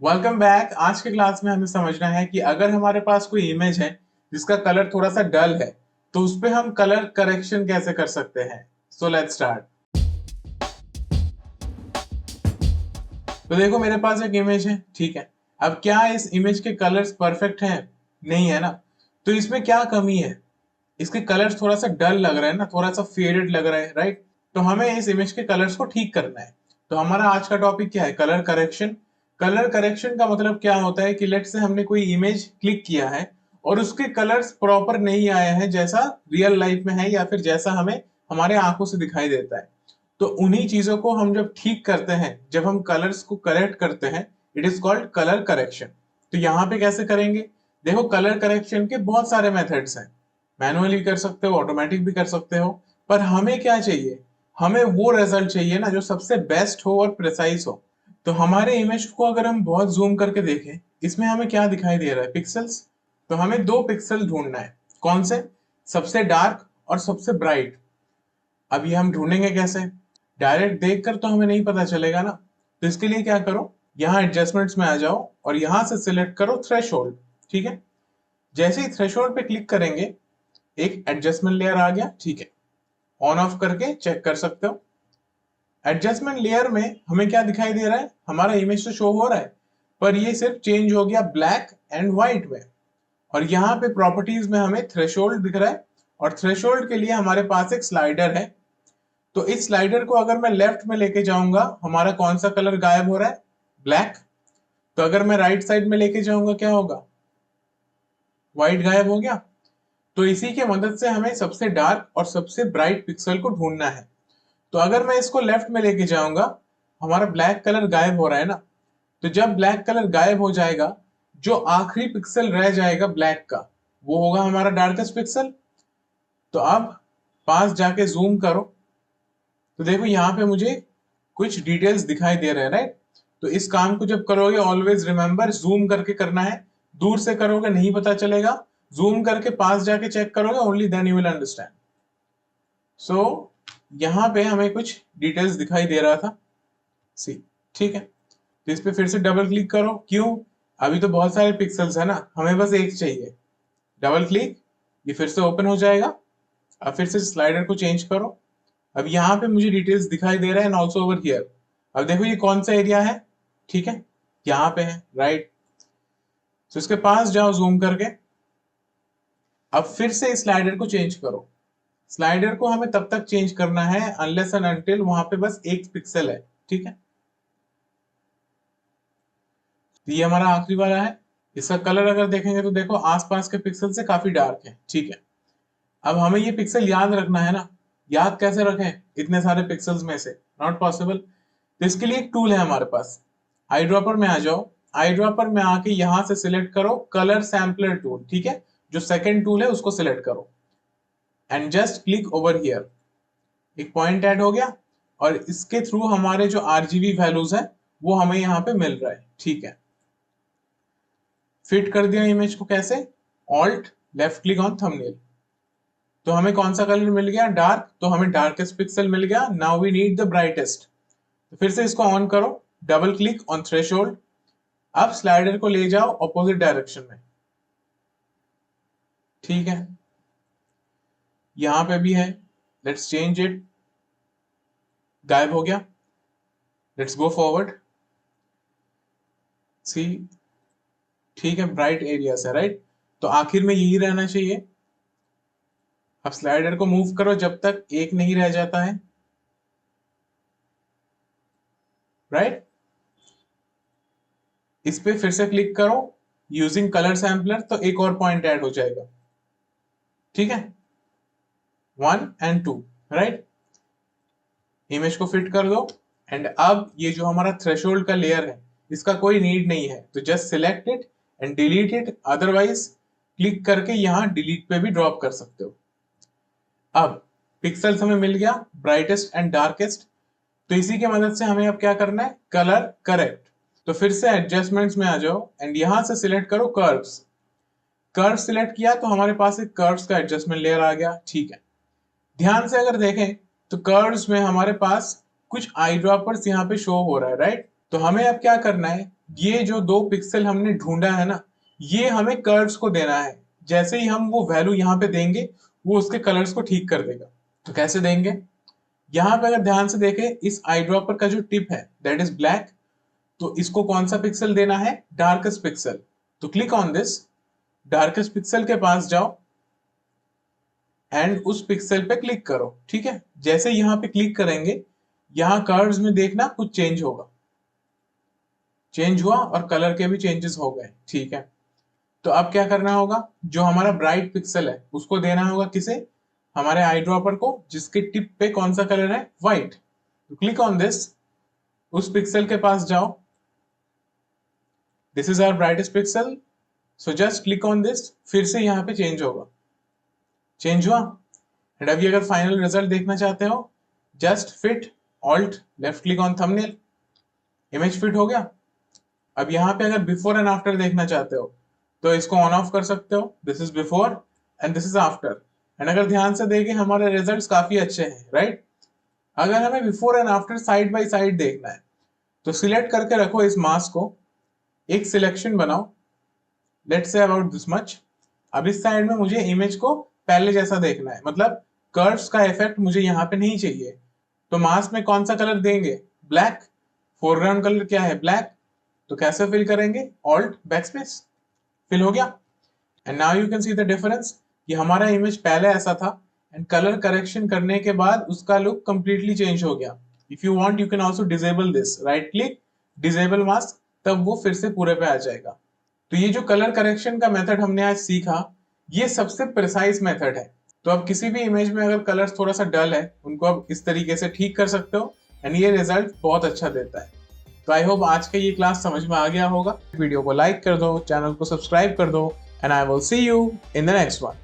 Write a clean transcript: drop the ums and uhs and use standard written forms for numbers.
Welcome back. आज के class में हमें समझना है कि अगर हमारे पास कोई इमेज है जिसका कलर थोड़ा सा डल है तो उस पे हम कलर करेक्शन कैसे कर सकते हैं। So let's start. तो देखो मेरे पास एक इमेज है, ठीक है। अब क्या इस इमेज के कलर्स परफेक्ट हैं? नहीं है ना। तो इसमें क्या कमी है? इसके कलर्स थोड़ा सा डल लग रहा है ना, थोड़ा सा फेडेड लग रहा है, राइट। तो हमें इस इमेज के कलर्स को ठीक करना है। तो हमारा आज का टॉपिक क्या है? Colour correction. कलर करेक्शन का मतलब क्या होता है कि लेट से हमने कोई इमेज क्लिक किया है और उसके कलर्स प्रॉपर नहीं आया है जैसा रियल लाइफ में है या फिर जैसा हमें हमारे आंखों से दिखाई देता है। तो उन्हीं चीजों को हम जब ठीक करते हैं, जब हम कलर्स को करेक्ट करते हैं, it is called colour correction. तो यहाँ पे कैसे करेंगे? देखो, कलर करेक्शन के बहुत सारे मेथड्स हैं। मैनुअली कर सकते हो, ऑटोमेटिक भी कर सकते हो। पर हमें क्या चाहिए? हमें वो रिजल्ट चाहिए ना जो सबसे बेस्ट हो और प्रिसाइज हो। तो हमारे इमेज को अगर हम बहुत जूम करके देखें, इसमें हमें क्या दिखाई दे रहा है? पिक्सल्स। तो हमें दो पिक्सल ढूंढना है। कौन से? सबसे डार्क और सबसे ब्राइट। अब ये हम ढूंढेंगे कैसे? डायरेक्ट देखकर तो हमें नहीं पता चलेगा ना। तो इसके लिए क्या करो, यहाँ एडजस्टमेंट्स में आ जाओ और यहाँ से सिलेक्ट करो थ्रेशोल्ड। ठीक है। जैसे ही थ्रेशोल्ड पे क्लिक करेंगे, एक एडजस्टमेंट लेयर आ गया, ठीक है। ऑन ऑफ करके चेक कर सकते हो। एडजस्टमेंट लेयर में हमें क्या दिखाई दे रहा है? हमारा इमेज तो शो हो रहा है, पर ये सिर्फ चेंज हो गया ब्लैक एंड व्हाइट में। और यहाँ पे प्रॉपर्टीज में हमें थ्रेशोल्ड दिख रहा है। और थ्रेशोल्ड के लिए हमारे पास एक स्लाइडर है। तो इस स्लाइडर को अगर मैं लेफ्ट में लेके जाऊंगा, हमारा कौन सा कलर गायब हो रहा है? ब्लैक। तो अगर मैं राइट साइड में लेके जाऊंगा, क्या होगा? व्हाइट गायब हो गया। तो इसी के मदद से हमें सबसे डार्क और सबसे ब्राइट पिक्सल को ढूंढना है। तो अगर मैं इसको लेफ्ट में लेके जाऊंगा, हमारा ब्लैक कलर गायब हो रहा है ना। तो जब ब्लैक कलर गायब हो जाएगा, जो आखिरी पिक्सल रह जाएगा ब्लैक का, वो होगा हमारा डार्केस्ट पिक्सल। तो अब पास जाके जूम करो, तो देखो यहाँ पे मुझे कुछ डिटेल्स दिखाई दे रहे हैं, राइट। तो इस काम को जब करोगे, ऑलवेज रिमेंबर जूम करके करना है। दूर से करोगे नहीं पता चलेगा। जूम करके पास जाके चेक करोगे, only then you will understand. So यहाँ पे हमें कुछ डिटेल्स दिखाई दे रहा था, सी। ठीक है। तो इस पे फिर से डबल क्लिक करो। क्यों? अभी तो बहुत सारे पिक्सल्स है ना, हमें बस एक चाहिए। डबल क्लिक, ये फिर से ओपन हो जाएगा। अब फिर से स्लाइडर को चेंज करो। अब यहाँ पे मुझे डिटेल्स दिखाई दे रहा है, एंड ऑल्सो ओवर हियर। अब देखो ये कौन सा एरिया है? ठीक है, यहाँ पे है, राइट। तो इसके पास जाओ जूम करके। अब फिर से स्लाइडर को चेंज करो। स्लाइडर को हमें तब तक चेंज करना है अनलेस एंड अनटिल वहां पे बस एक पिक्सल है, ठीक है। तो ये हमारा आखिरी वाला है। इसका कलर अगर देखेंगे तो देखो आसपास के पिक्सल से काफी डार्क है, ठीक है। अब हमें ये पिक्सल याद रखना है ना। याद कैसे रखें इतने सारे पिक्सल्स में से? Not possible. तो इसके लिए एक टूल है हमारे पास। आई ड्रॉपर में आ जाओ। आई ड्रॉपर में आके यहां से सिलेक्ट करो कलर सैम्पलर टूल, ठीक है। जो सेकंड टूल है उसको सिलेक्ट करो and just click over here. एक पॉइंट ऐड हो गया और इसके थ्रू हमारे जो आरजीबी वैल्यूज है वो हमें यहाँ पे मिल रहा है, ठीक है। फिट कर दिया इमेज को कैसे? Alt left click on thumbnail. तो हमें कौन सा कलर मिल गया? डार्क। तो हमें डार्केस्ट पिक्सल मिल गया। Now we need the brightest. तो फिर से इसको ऑन करो। Double click on threshold. अब स्लाइडर को ले जाओ ऑपोजिट डायरेक्शन में, ठीक है। यहां पे भी है, लेट्स चेंज इट। गायब हो गया। Let's go forward. सी, ठीक है, ब्राइट एरिया से, राइट। तो आखिर में यही रहना चाहिए। अब स्लाइडर को मूव करो जब तक एक नहीं रह जाता है, राइट। इस पे फिर से क्लिक करो यूजिंग कलर सैम्पलर, तो एक और पॉइंट ऐड हो जाएगा, ठीक है। 1 और 2, राइट। इमेज को फिट कर दो। एंड अब ये जो हमारा थ्रेशोल्ड का लेयर है, इसका कोई नीड नहीं है, तो just select it and delete it. Otherwise click करके यहाँ डिलीट पे भी ड्रॉप कर सकते हो। अब पिक्सल्स हमें मिल गया, ब्राइटेस्ट एंड डार्केस्ट। तो इसी की मदद से हमें अब क्या करना है? Colour correct. तो फिर से एडजस्टमेंट्स में आ जाओ एंड यहां से सिलेक्ट करो कर्व्स। कर्व सिलेक्ट किया तो हमारे पास एक कर्व्स का एडजस्टमेंट लेयर आ गया, ठीक है। ध्यान से अगर देखें तो कर्व्स में हमारे पास कुछ आई ड्रॉपर्स यहाँ पे शो हो रहा है, राइट। तो हमें अब क्या करना है? ये जो 2 पिक्सल हमने ढूंढा है ना, ये हमें कर्व्स को देना है। जैसे ही हम वो वैल्यू यहाँ पे देंगे, वो उसके कलर्स को ठीक कर देगा। तो कैसे देंगे? यहाँ पे अगर ध्यान से देखें, इस आई ड्रॉपर का जो टिप है दैट इज ब्लैक, तो इसको कौन सा पिक्सल देना है? Darkest pixel. तो click on this, darkest pixel के पास जाओ एंड उस पिक्सल पे क्लिक करो। ठीक है, जैसे यहाँ पे क्लिक करेंगे, यहाँ कर्व्स में देखना कुछ चेंज होगा। चेंज हुआ और कलर के भी चेंजेस हो गए। ठीक है, तो अब क्या करना होगा? जो हमारा ब्राइट पिक्सल है उसको देना होगा किसे? हमारे आई ड्रॉपर को, जिसके टिप पे कौन सा कलर है? व्हाइट। तो क्लिक ऑन दिस, उस पिक्सल के पास जाओ। This is our brightest pixel, so just click on this. फिर से यहाँ पे चेंज होगा। चेंज हुआ। एंड अभी अगर फाइनल रिजल्ट देखना चाहते हो, just fit, alt left click on thumbnail, image fit हो गया। अब यहाँ पे अगर बिफोर एंड आफ्टर देखना चाहते हो तो इसको ऑन ऑफ कर सकते हो। This is before and this is after. And अगर ध्यान से देखें, हमारे रिजल्ट्स काफी अच्छे हैं, राइट? अगर हमें before and after side by side देखना है तो सिलेक्ट करके रखो इस मास्क को, एक सिलेक्शन बनाओ, let's say about this much. अब इस साइड में मुझे इमेज को पहले जैसा देखना है, मतलब कर्व्स का इफेक्ट मुझे यहाँ पे नहीं चाहिए। तो मास्क में कौन सा कलर देंगे? ब्लैक। फोरग्राउंड कलर क्या है? ब्लैक। तो कैसे फिल करेंगे? ऑल्ट बैकस्पेस, फिल हो गया। And now you can see the difference कि हमारा इमेज पहले ऐसा था एंड कलर करेक्शन करने के बाद उसका लुक कंप्लीटली चेंज हो गया। If you want you can also disable this, right click, disable mask, तब वो फिर से पूरे पे आ जाएगा। तो ये जो कलर करेक्शन का मेथड हमने आज सीखा, ये सबसे प्रिसाइज मेथड है। तो अब किसी भी इमेज में अगर कलर्स थोड़ा सा डल है, उनको आप इस तरीके से ठीक कर सकते हो एंड ये रिजल्ट बहुत अच्छा देता है। तो आई होप आज का ये क्लास समझ में आ गया होगा। वीडियो को लाइक कर दो, चैनल को सब्सक्राइब कर दो and I will see you in the next one.